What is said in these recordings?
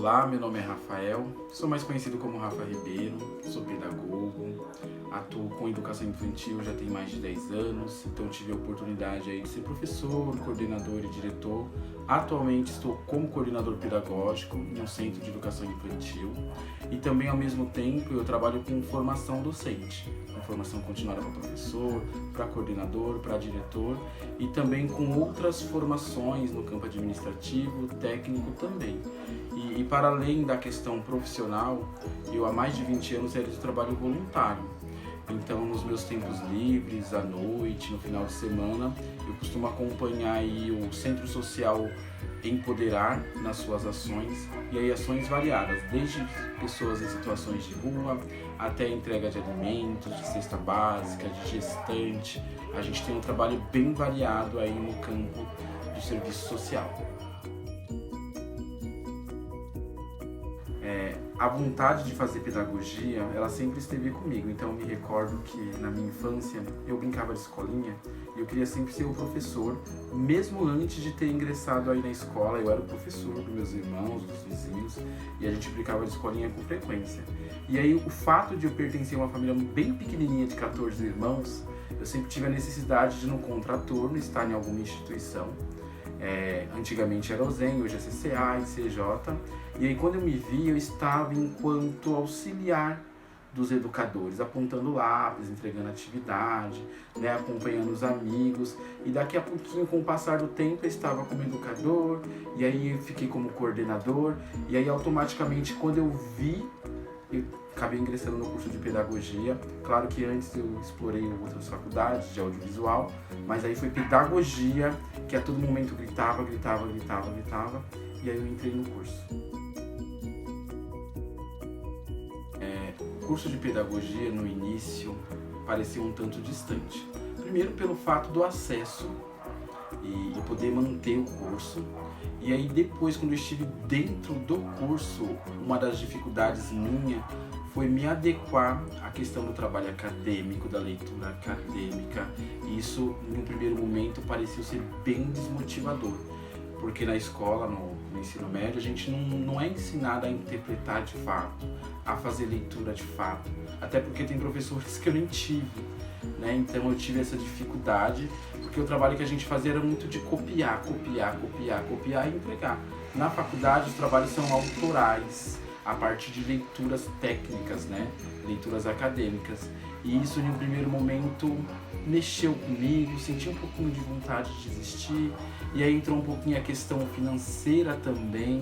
Olá, meu nome é Rafael, sou mais conhecido como Rafa Ribeiro, sou pedagogo, atuo com educação infantil já tem mais de 10 anos, então tive a oportunidade aí de ser professor, coordenador e diretor. Atualmente estou como coordenador pedagógico em um centro de educação infantil e também ao mesmo tempo eu trabalho com formação docente, com formação continuada para professor, para coordenador, para diretor e também com outras formações no campo administrativo, técnico também. E para além da questão profissional, eu há mais de 20 anos realizo trabalho voluntário. Então, nos meus tempos livres, à noite, no final de semana, eu costumo acompanhar aí o Centro Social Empoderar nas suas ações, e aí ações variadas, desde pessoas em situações de rua, até entrega de alimentos, de cesta básica, de gestante. A gente tem um trabalho bem variado aí no campo do serviço social. A vontade de fazer pedagogia, ela sempre esteve comigo. Então eu me recordo que na minha infância eu brincava de escolinha e eu queria sempre ser o professor, mesmo antes de ter ingressado aí na escola. Eu era o professor dos meus irmãos, dos vizinhos, e a gente brincava de escolinha com frequência. E aí o fato de eu pertencer a uma família bem pequenininha de 14 irmãos, eu sempre tive a necessidade de no contraturno estar em alguma instituição. Antigamente era o ZEM, hoje é CCA e CJ. E aí quando eu me vi, eu estava enquanto auxiliar dos educadores, apontando lápis, entregando atividade, acompanhando os amigos. E daqui a pouquinho, com o passar do tempo, eu estava como educador, e aí eu fiquei como coordenador. E aí automaticamente, quando eu vi, eu acabei ingressando no curso de pedagogia. Claro que antes eu explorei outras faculdades de audiovisual, mas aí foi pedagogia que a todo momento gritava, e aí eu entrei no curso. O curso de pedagogia no início parecia um tanto distante. Primeiro pelo fato do acesso e poder manter o curso. E aí depois, quando eu estive dentro do curso, uma das dificuldades minha foi me adequar à questão do trabalho acadêmico, da leitura acadêmica. E isso, no primeiro momento, pareceu ser bem desmotivador. Porque na escola, no ensino médio, a gente não é ensinado a interpretar de fato, a fazer leitura de fato. Até porque tem professores que eu nem tive, Então eu tive essa dificuldade, porque o trabalho que a gente fazia era muito de copiar e entregar. Na faculdade, os trabalhos são autorais, a partir de leituras técnicas, Leituras acadêmicas. E isso, em um primeiro momento, mexeu comigo, senti um pouquinho de vontade de desistir. E aí entrou um pouquinho a questão financeira também,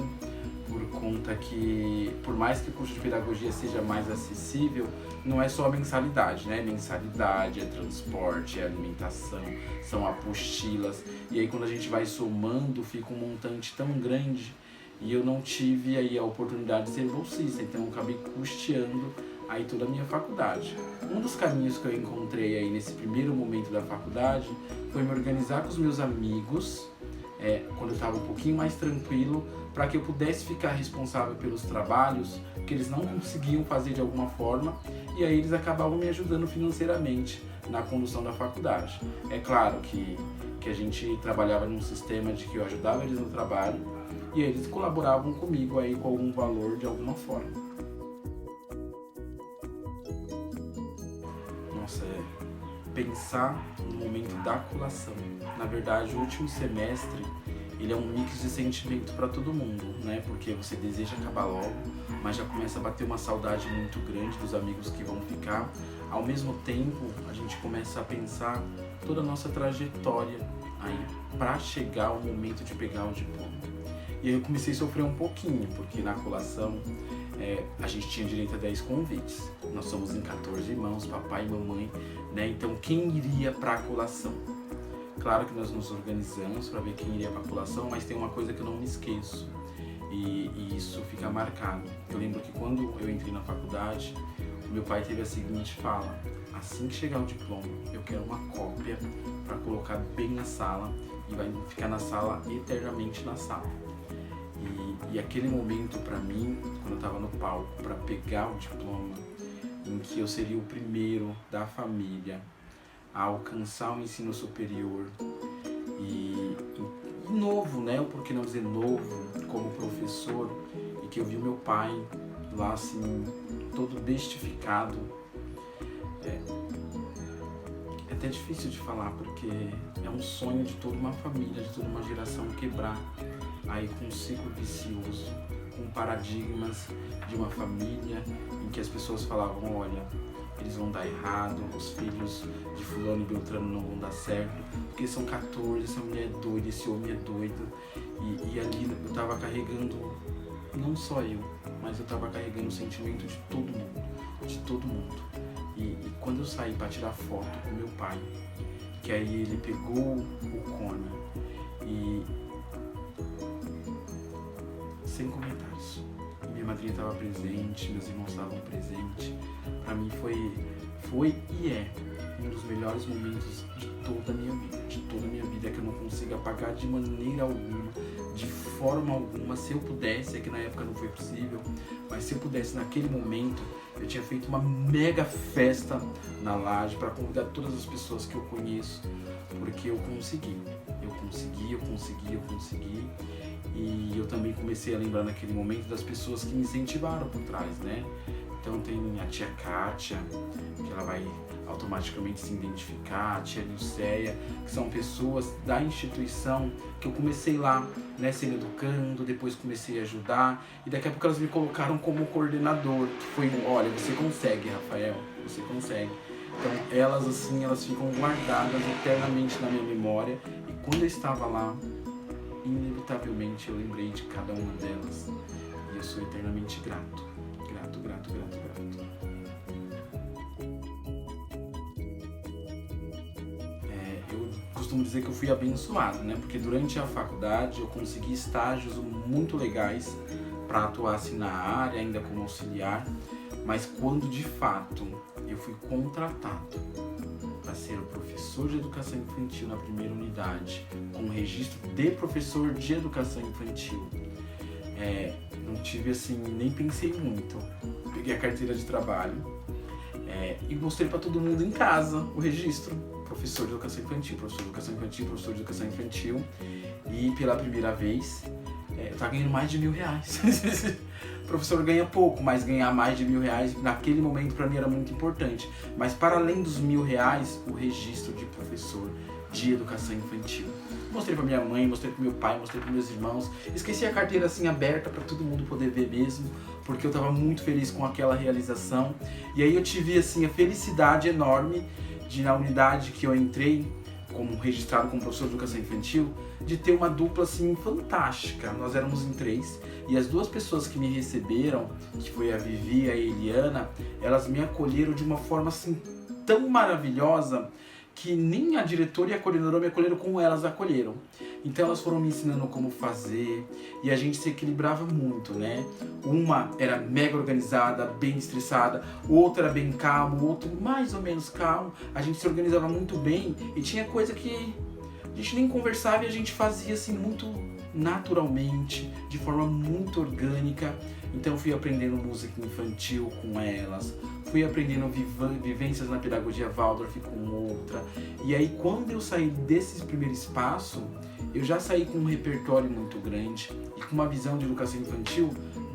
por conta que, por mais que o curso de pedagogia seja mais acessível, não é só a mensalidade, Mensalidade, é transporte, é alimentação, são apostilas. E aí quando a gente vai somando, fica um montante tão grande. E eu não tive aí a oportunidade de ser bolsista, então eu acabei custeando aí toda a minha faculdade. Um dos caminhos que eu encontrei aí nesse primeiro momento da faculdade foi me organizar com os meus amigos, quando eu estava um pouquinho mais tranquilo, para que eu pudesse ficar responsável pelos trabalhos que eles não conseguiam fazer de alguma forma, e aí eles acabavam me ajudando financeiramente na condução da faculdade. É claro que a gente trabalhava num sistema de que eu ajudava eles no trabalho, e eles colaboravam comigo aí com algum valor de alguma forma. Nossa, pensar no momento da colação. Na verdade, o último semestre, ele é um mix de sentimento para todo mundo, Porque você deseja acabar logo, mas já começa a bater uma saudade muito grande dos amigos que vão ficar. Ao mesmo tempo, a gente começa a pensar toda a nossa trajetória aí para chegar ao momento de pegar o diploma. E aí eu comecei a sofrer um pouquinho, porque na colação a gente tinha direito a 10 convites. Nós somos em 14 irmãos, papai e mamãe, Então quem iria para a colação? Claro que nós nos organizamos para ver quem iria para a colação, mas tem uma coisa que eu não me esqueço, e isso fica marcado. Eu lembro que quando eu entrei na faculdade, o meu pai teve a seguinte fala: assim que chegar o diploma, eu quero uma cópia para colocar bem na sala, e vai ficar na sala, eternamente na sala. E aquele momento para mim, quando eu estava no palco para pegar o diploma, em que eu seria o primeiro da família a alcançar o ensino superior e novo, por que não dizer novo, como professor, e porque eu vi o meu pai lá assim, todo bestificado. É até difícil de falar, porque é um sonho de toda uma família, de toda uma geração quebrar aí com um ciclo vicioso, com paradigmas de uma família em que as pessoas falavam, olha, eles vão dar errado, os filhos de fulano e beltrano não vão dar certo, porque são 14, essa mulher é doida, esse homem é doido. E ali eu tava carregando, não só eu, mas eu tava carregando o sentimento de todo mundo, de todo mundo. E quando eu saí para tirar foto com meu pai, que aí ele pegou o cone e sem comentários. E minha madrinha estava presente, meus irmãos estavam presentes. Para mim foi e é um dos melhores momentos de toda a minha vida, que eu não consigo apagar de maneira alguma, de forma alguma. Se eu pudesse, é que na época não foi possível, mas se eu pudesse naquele momento, eu tinha feito uma mega festa na laje para convidar todas as pessoas que eu conheço, porque eu consegui. E eu também comecei a lembrar naquele momento das pessoas que me incentivaram por trás, né? Então tem a tia Kátia, que ela vai automaticamente se identificar, a tia Nilceia, que são pessoas da instituição que eu comecei lá, né, sendo educando, depois comecei a ajudar, e daqui a pouco elas me colocaram como coordenador, que foi olha, você consegue, Rafael, você consegue. Então elas assim, elas ficam guardadas eternamente na minha memória, e quando eu estava lá, inevitavelmente eu lembrei de cada uma delas, e eu sou eternamente grato. Grato. Eu costumo dizer que eu fui abençoado, né? Porque durante a faculdade eu consegui estágios muito legais para atuar assim na área, ainda como auxiliar, mas quando de fato eu fui contratado para ser o professor de educação infantil na primeira unidade, com registro de professor de educação infantil, não tive assim, nem pensei muito. Peguei a carteira de trabalho e mostrei para todo mundo em casa o registro. Professor de educação infantil, professor de educação infantil, professor de educação infantil. E pela primeira vez, eu tava ganhando mais de R$1.000. O professor ganha pouco, mas ganhar mais de R$1.000 naquele momento para mim era muito importante. Mas para além dos R$1.000, o registro de professor de educação infantil. Mostrei para minha mãe, mostrei para meu pai, mostrei para meus irmãos. Esqueci a carteira assim aberta para todo mundo poder ver mesmo, porque eu estava muito feliz com aquela realização. E aí eu tive assim a felicidade enorme de, na unidade que eu entrei, como registrado como professor de educação infantil, de ter uma dupla assim fantástica. Nós éramos em 3 e as 2 pessoas que me receberam, que foi a Vivi e a Eliana, elas me acolheram de uma forma assim tão maravilhosa que nem a diretora e a coordenadora me acolheram como elas acolheram. Então elas foram me ensinando como fazer e a gente se equilibrava muito, né? Uma era mega organizada, bem estressada, outra era bem calmo, outro mais ou menos calmo. A gente se organizava muito bem e tinha coisa que a gente nem conversava e a gente fazia assim muito naturalmente, de forma muito orgânica. Então fui aprendendo música infantil com elas, fui aprendendo vivências na pedagogia Waldorf com outra. E aí quando eu saí desse primeiro espaço, eu já saí com um repertório muito grande e com uma visão de educação infantil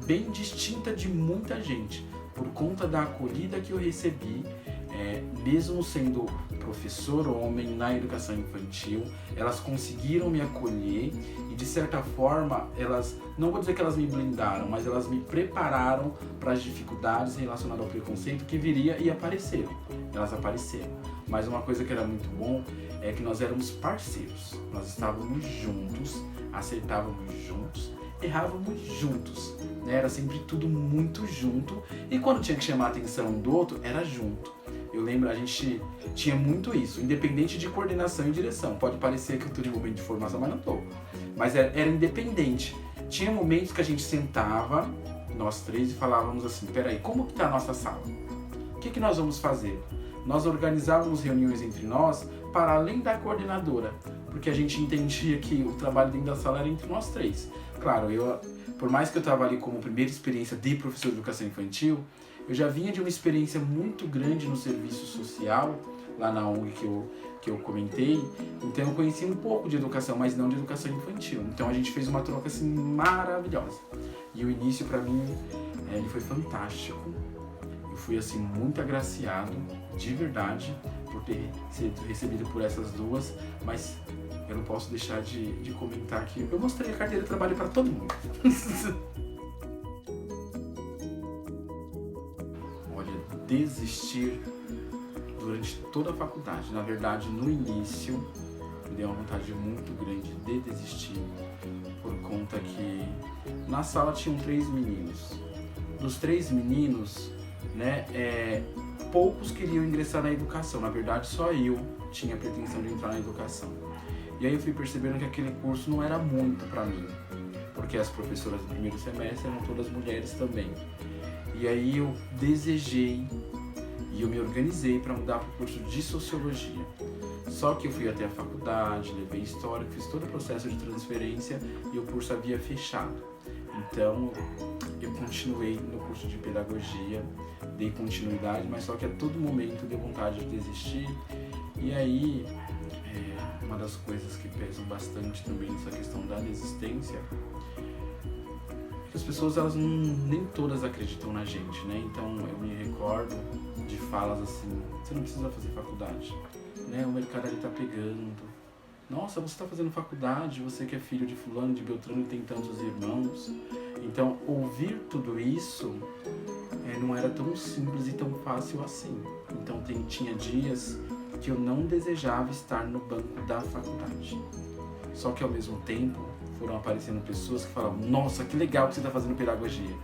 bem distinta de muita gente, por conta da acolhida que eu recebi, mesmo sendo professor homem na educação infantil, elas conseguiram me acolher e de certa forma elas, não vou dizer que elas me blindaram, mas elas me prepararam para as dificuldades relacionadas ao preconceito que viria e apareceram. Elas apareceram. Mas uma coisa que era muito bom é que nós éramos parceiros, nós estávamos juntos, acertávamos juntos, errávamos juntos, né? Era sempre tudo muito junto e quando tinha que chamar a atenção um do outro, era junto. Eu lembro, a gente tinha muito isso, independente de coordenação e direção. Pode parecer que eu estou em momento de formação, mas não estou. Mas era independente. Tinha momentos que a gente sentava, nós 3, e falávamos assim, peraí, como que está a nossa sala? O que nós vamos fazer? Nós organizávamos reuniões entre nós para além da coordenadora, porque a gente entendia que o trabalho dentro da sala era entre nós 3. Claro, por mais que eu estava ali como primeira experiência de professor de educação infantil, eu já vinha de uma experiência muito grande no serviço social, lá na ONG que eu comentei, então eu conhecia um pouco de educação, mas não de educação infantil. Então a gente fez uma troca assim maravilhosa. E o início para mim, ele foi fantástico. Eu fui assim muito agraciado, de verdade, por ter sido recebido por essas duas, mas eu não posso deixar de comentar que eu mostrei a carteira de trabalho para todo mundo. Olha, desistir durante toda a faculdade. Na verdade, no início, me deu uma vontade muito grande de desistir, por conta que na sala tinham 3 meninos. Dos 3 meninos, né, poucos queriam ingressar na educação. Na verdade, só eu tinha a pretensão de entrar na educação. E aí eu fui percebendo que aquele curso não era muito para mim, porque as professoras do primeiro semestre eram todas mulheres também. E aí eu desejei e eu me organizei para mudar para o curso de Sociologia. Só que eu fui até a faculdade, levei história, fiz todo o processo de transferência e o curso havia fechado. Então eu continuei no curso de Pedagogia, dei continuidade, mas só que a todo momento deu vontade de desistir. E aí, uma das coisas que pesam bastante também nessa questão da desistência é que as pessoas, elas nem todas acreditam na gente, né? Então eu me recordo de falas assim: você não precisa fazer faculdade, né? O mercado ali tá pegando. Nossa, você está fazendo faculdade, você que é filho de fulano, de Beltrano e tem tantos irmãos. Então, ouvir tudo isso não era tão simples e tão fácil assim. Então, tinha dias que eu não desejava estar no banco da faculdade. Só que, ao mesmo tempo, foram aparecendo pessoas que falavam: nossa, que legal que você está fazendo pedagogia.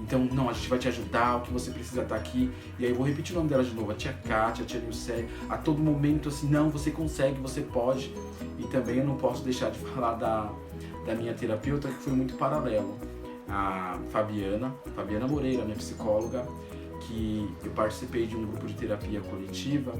Então, não, a gente vai te ajudar, o que você precisa estar aqui. E aí eu vou repetir o nome dela de novo: a tia Kátia, a tia Nilce, a todo momento assim: não, você consegue, você pode. E também eu não posso deixar de falar da minha terapeuta, que foi muito paralelo. A Fabiana Moreira, minha psicóloga, que eu participei de um grupo de terapia coletiva,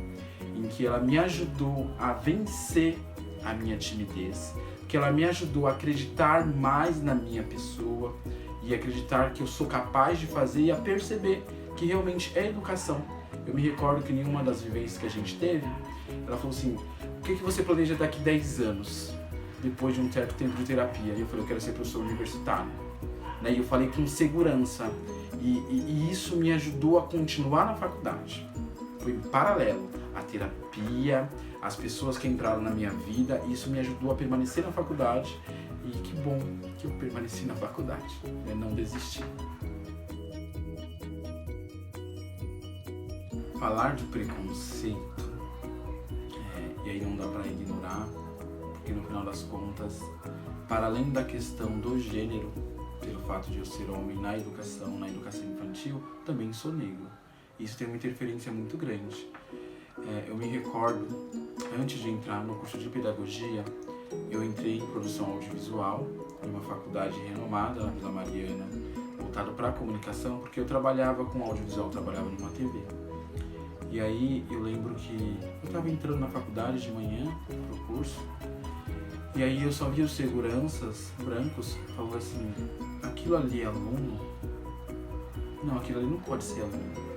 em que ela me ajudou a vencer a minha timidez, que ela me ajudou a acreditar mais na minha pessoa e acreditar que eu sou capaz de fazer e a perceber que realmente é educação. Eu me recordo que em nenhuma das vivências que a gente teve, ela falou assim: o que você planeja daqui 10 anos, depois de um certo tempo de terapia? E eu falei: eu quero ser professor universitário. E eu falei com segurança, e isso me ajudou a continuar na faculdade. Foi em paralelo a terapia, as pessoas que entraram na minha vida, e isso me ajudou a permanecer na faculdade. E que bom que eu permaneci na faculdade, não desisti. Falar de preconceito, e aí não dá para ignorar, porque no final das contas, para além da questão do gênero, pelo fato de eu ser homem na educação infantil, também sou negro. Isso tem uma interferência muito grande. Eu me recordo, antes de entrar no curso de pedagogia, eu entrei em produção audiovisual, em uma faculdade renomada na Vila Mariana, voltado para a comunicação, porque eu trabalhava com audiovisual, trabalhava numa TV. E aí eu lembro que eu estava entrando na faculdade de manhã pro curso, e aí eu só vi os seguranças brancos falando assim: aquilo ali é aluno? Não, aquilo ali não pode ser aluno.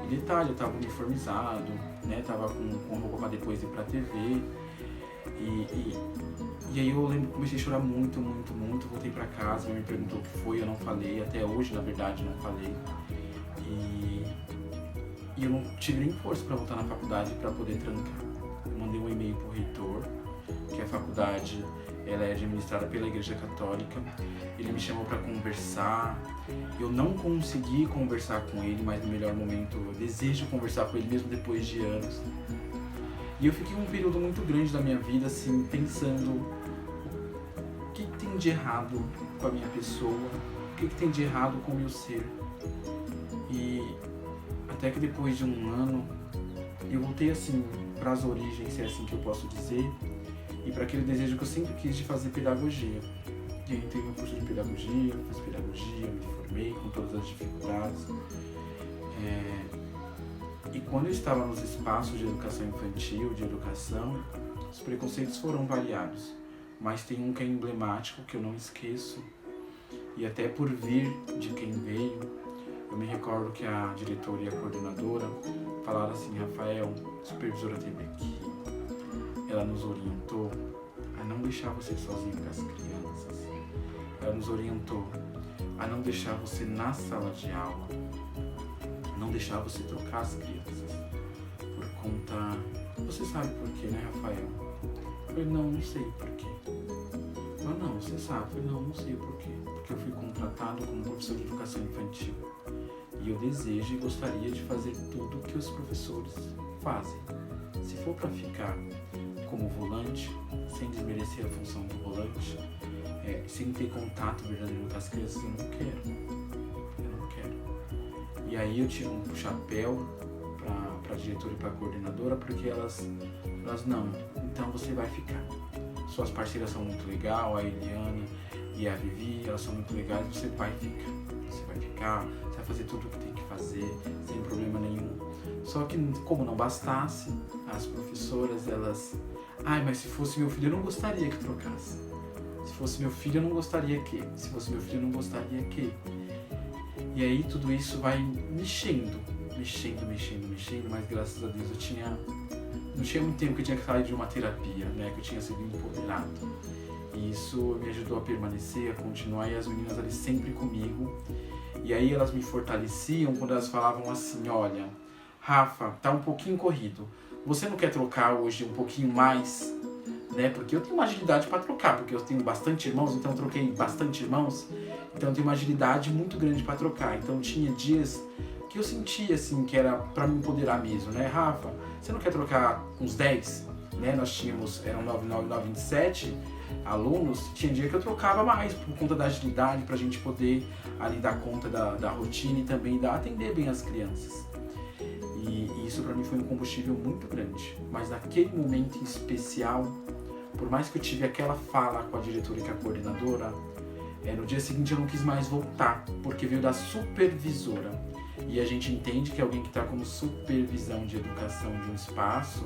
E detalhe, eu tava uniformizado, né? Tava com roupa pra depois ir pra TV. E aí eu lembro que comecei a chorar muito, voltei pra casa, minha mãe me perguntou o que foi, eu não falei, até hoje na verdade não falei. E eu não tive nem força pra voltar na faculdade pra poder trancar. Eu mandei um e-mail pro reitor, que a faculdade ela é administrada pela Igreja Católica. Ele me chamou para conversar. Eu não consegui conversar com ele, mas no melhor momento eu desejo conversar com ele mesmo depois de anos. E eu fiquei um período muito grande da minha vida assim, pensando: o que tem de errado com a minha pessoa? O que tem de errado com o meu ser? E até que depois de um ano eu voltei assim para as origens, se é assim que eu posso dizer, e para aquele desejo que eu sempre quis de fazer pedagogia. E aí entrei no curso de pedagogia, fiz pedagogia, me formei com todas as dificuldades. E quando eu estava nos espaços de educação infantil, de educação, os preconceitos foram variados, mas tem um que é emblemático, que eu não esqueço, e até por vir de quem veio, eu me recordo que a diretora e a coordenadora falaram assim: Rafael, a supervisora esteve aqui, ela nos orientou a não deixar você sozinho com as crianças. Ela nos orientou a não deixar você na sala de aula, não deixar você trocar as crianças, por conta... Você sabe por quê, né, Rafael? Eu falei, não sei por quê. Eu não, você sabe. Eu falei, não sei por quê. Porque eu fui contratado como professor de educação infantil. E eu desejo e gostaria de fazer tudo que os professores fazem. Se for para ficar como volante, sem desmerecer a função do volante, sem ter contato verdadeiro com as crianças, eu não quero. E aí eu tiro um chapéu para a diretora e para a coordenadora, porque elas não, então você vai ficar. Suas parceiras são muito legais, a Eliana e a Vivi, elas são muito legais, você vai ficar. Você vai ficar, você vai fazer tudo o que tem que fazer, sem problema nenhum. Só que, como não bastasse, as professoras, elas... mas se fosse meu filho, eu não gostaria que trocasse. Se fosse meu filho, eu não gostaria que. Se fosse meu filho, eu não gostaria que. E aí, tudo isso vai mexendo, mas graças a Deus não tinha muito tempo que eu tinha saído de uma terapia, né? Que eu tinha sido empoderado. E isso me ajudou a permanecer, a continuar, e as meninas ali sempre comigo. E aí elas me fortaleciam quando elas falavam assim, olha, Rafa, tá um pouquinho corrido. Você não quer trocar hoje um pouquinho mais? Né? Porque eu tenho uma agilidade para trocar, porque eu tenho bastante irmãos, então eu troquei bastante irmãos. Então eu tenho uma agilidade muito grande para trocar. Então tinha dias que eu sentia assim, que era para me empoderar mesmo, né? Rafa, você não quer trocar uns 10? Né? Nós tínhamos, eram 27 alunos, tinha dia que eu trocava mais por conta da agilidade, pra gente poder ali dar conta da rotina e também atender bem as crianças. E isso pra mim foi um combustível muito grande. Mas naquele momento em especial, por mais que eu tive aquela fala com a diretora e com a coordenadora, no dia seguinte eu não quis mais voltar, porque veio da supervisora. E a gente entende que alguém que está como supervisão de educação de um espaço,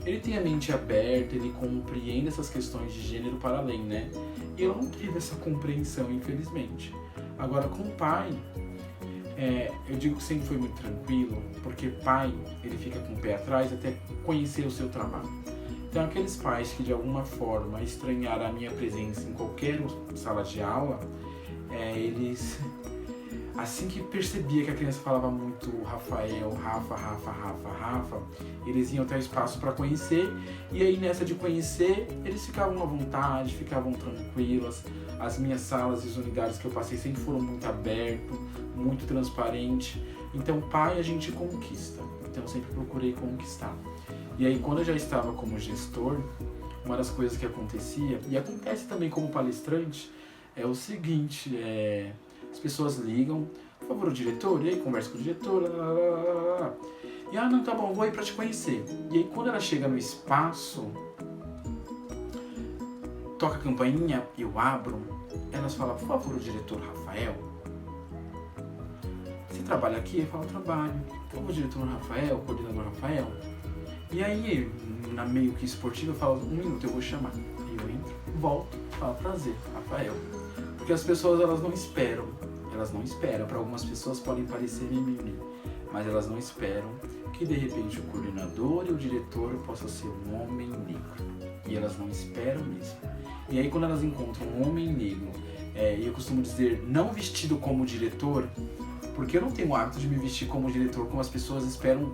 ele tem a mente aberta, ele compreende essas questões de gênero para além, né? E eu não tive essa compreensão, infelizmente. Agora, com o pai, eu digo que sempre foi muito tranquilo, porque pai, ele fica com o pé atrás até conhecer o seu trabalho. Então, aqueles pais que de alguma forma estranharam a minha presença em qualquer sala de aula, eles... Assim que percebia que a criança falava muito Rafael, Rafa, eles iam até o espaço para conhecer, e aí nessa de conhecer, eles ficavam à vontade, ficavam tranquilas. As minhas salas e as unidades que eu passei sempre foram muito abertas, muito transparentes. Então, pai a gente conquista, então eu sempre procurei conquistar. E aí quando eu já estava como gestor, uma das coisas que acontecia, e acontece também como palestrante, é o seguinte, as pessoas ligam, por favor, o diretor, e aí conversa com o diretor, e não, tá bom, vou ir pra te conhecer. E aí quando ela chega no espaço, toca a campainha, eu abro, elas falam, por favor, o diretor Rafael, você trabalha aqui? Eu falo, trabalho. Por favor, o diretor Rafael, o coordenador Rafael. E aí, na meio que esportiva, eu falo, 1 minuto, eu vou chamar. Aí eu entro, volto, falo, prazer, Rafael. Porque as pessoas, elas não esperam. Para algumas pessoas podem parecer mimimi, mas elas não esperam que de repente o coordenador e o diretor possa ser um homem negro. E elas não esperam mesmo. E aí quando elas encontram um homem negro, eu costumo dizer, não vestido como diretor, porque eu não tenho o hábito de me vestir como diretor, como as pessoas esperam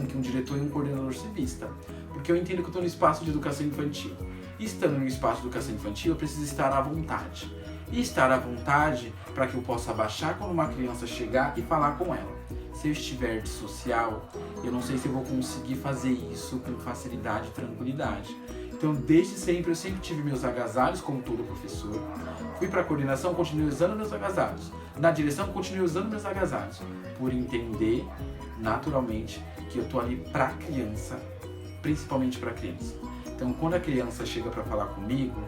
que um diretor e um coordenador se vista. Porque eu entendo que eu estou no espaço de educação infantil. E estando no espaço de educação infantil, eu preciso estar à vontade. E estar à vontade para que eu possa abaixar quando uma criança chegar e falar com ela. Se eu estiver de social, eu não sei se eu vou conseguir fazer isso com facilidade e tranquilidade. Então, desde sempre, eu sempre tive meus agasalhos, como todo professor. Fui para a coordenação, continuei usando meus agasalhos. Na direção, continuei usando meus agasalhos. Por entender, naturalmente, que eu estou ali para a criança, principalmente para a criança. Então, quando a criança chega para falar comigo,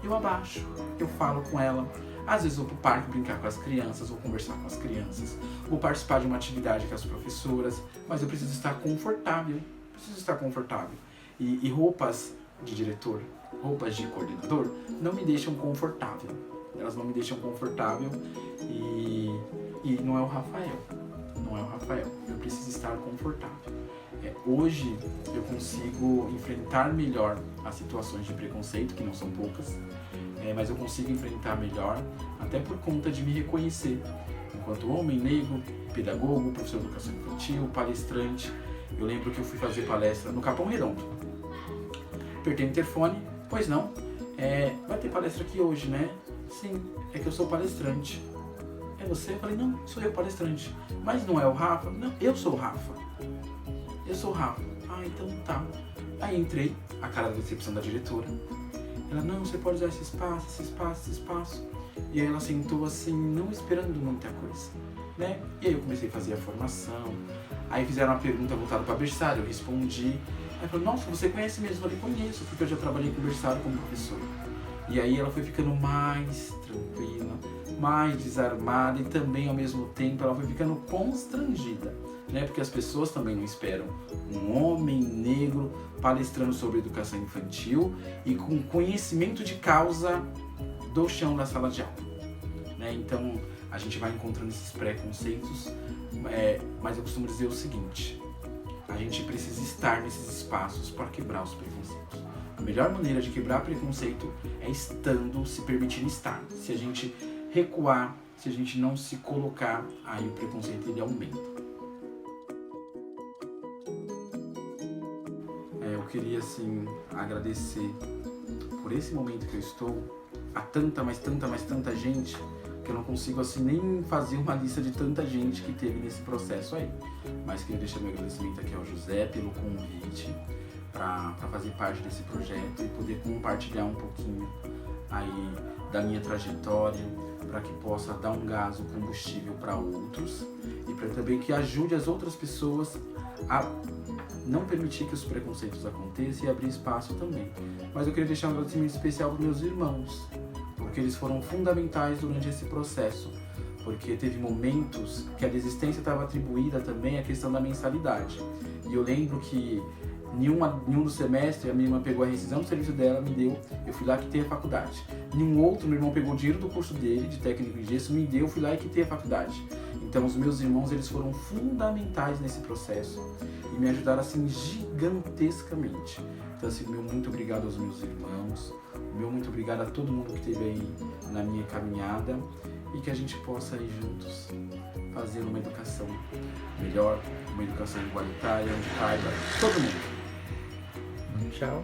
eu abaixo, eu falo com ela. Às vezes eu vou pro parque brincar com as crianças, vou conversar com as crianças, vou participar de uma atividade com as professoras, mas eu preciso estar confortável, E roupas de diretor, roupas de coordenador, não me deixam confortável. Elas não me deixam confortável e não é o Rafael. Eu preciso estar confortável. Hoje eu consigo enfrentar melhor as situações de preconceito, que não são poucas. mas eu consigo enfrentar melhor, até por conta de me reconhecer enquanto homem negro, pedagogo, professor de educação infantil, palestrante. Eu lembro que eu fui fazer palestra no Capão Redondo. Apertei o interfone, pois não, vai ter palestra aqui hoje, né? Sim, é que eu sou palestrante. É você? Eu falei, não, sou eu palestrante. Mas não é o Rafa? Não, eu sou o Rafa. Eu sou o Rafa. Ah, então tá. Aí entrei, a cara da recepção da diretora. Ela, não, você pode usar esse espaço, esse espaço, esse espaço. E aí ela sentou assim, não esperando muita coisa, né? E aí eu comecei a fazer a formação. Aí fizeram uma pergunta voltada para berçário, eu respondi. Aí falou, nossa, você conhece mesmo? Eu falei, conheço, porque eu já trabalhei com berçário como professor. E aí ela foi ficando mais tranquila, mais desarmada e também ao mesmo tempo ela foi ficando constrangida, né? Porque as pessoas também não esperam um homem negro palestrando sobre educação infantil e com conhecimento de causa do chão da sala de aula, né? Então a gente vai encontrando esses preconceitos, mas eu costumo dizer o seguinte: a gente precisa estar nesses espaços para quebrar os preconceitos. A melhor maneira de quebrar preconceito é estando, se permitindo estar. Se a gente recuar, se a gente não se colocar, aí o preconceito ele aumenta. Eu queria assim agradecer por esse momento que eu estou, a tanta, mas tanta gente, que eu não consigo assim nem fazer uma lista de tanta gente que teve nesse processo aí. Mas queria deixar meu agradecimento aqui ao José pelo convite para fazer parte desse projeto e poder compartilhar um pouquinho aí da minha trajetória, para que possa dar um gás, um combustível para outros e para também que ajude as outras pessoas a não permitir que os preconceitos aconteçam e abrir espaço também. Mas eu queria deixar um agradecimento especial para meus irmãos, porque eles foram fundamentais durante esse processo, porque teve momentos que a desistência estava atribuída também à questão da mensalidade. E eu lembro que em um dos semestres a minha irmã pegou a rescisão do serviço dela, me deu, eu fui lá que a faculdade. Em um outro, meu irmão pegou o dinheiro do curso dele, de técnico em gesso, me deu, eu fui lá e quitei a faculdade. Então os meus irmãos, eles foram fundamentais nesse processo e me ajudaram assim gigantescamente. Então assim, meu muito obrigado aos meus irmãos, meu muito obrigado a todo mundo que esteve aí na minha caminhada e que a gente possa ir juntos fazer uma educação melhor, uma educação igualitária, onde caiba todo mundo. Tchau.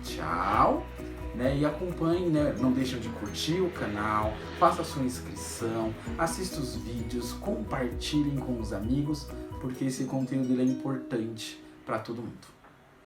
Tchau. Né? E acompanhe, né? Não deixem de curtir o canal, faça a sua inscrição, assista os vídeos, compartilhem com os amigos, porque esse conteúdo ele é importante para todo mundo.